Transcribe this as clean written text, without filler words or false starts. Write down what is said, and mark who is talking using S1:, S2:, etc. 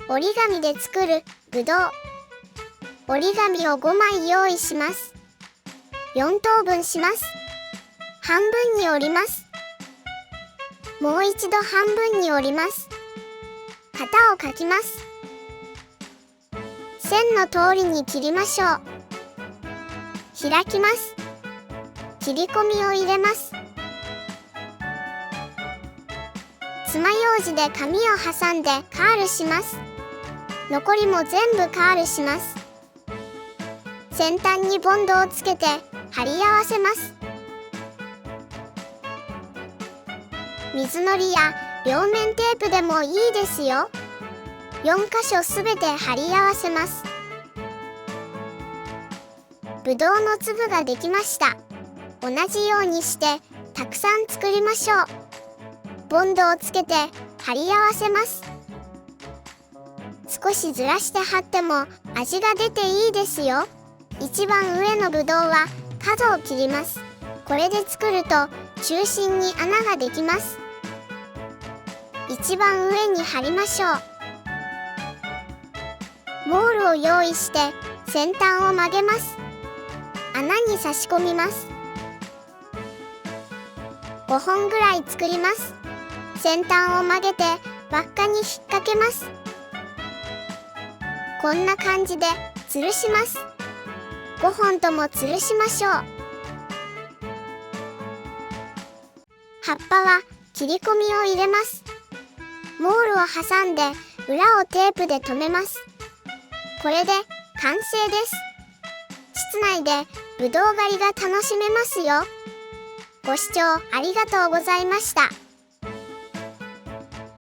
S1: 折り紙で作るぶどう。折り紙を5枚用意します。4等分します。半分に折ります。もう一度半分に折ります。型を描きます。線の通りに切りましょう。開きます。切り込みを入れます。爪楊枝で紙を挟んでカールします。残りも全部カールします。先端にボンドをつけて貼り合わせます。水のりや両面テープでもいいですよ。4箇所すべて貼り合わせます。ぶどうの粒ができました。同じようにしてたくさん作りましょう。ボンドをつけて貼り合わせます。少しずらして貼っても味が出ていいですよ。一番上のぶどうは角を切ります。これで作ると中心に穴ができます。一番上に貼りましょう。モールを用意して先端を曲げます。穴に差し込みます。5本ぐらい作ります。先端を曲げて輪っかに引っ掛けます。こんな感じで吊るします。5本とも吊るしましょう。葉っぱは切り込みを入れます。モールを挟んで裏をテープで留めます。これで完成です。室内でぶどう狩りが楽しめますよ。ご視聴ありがとうございました。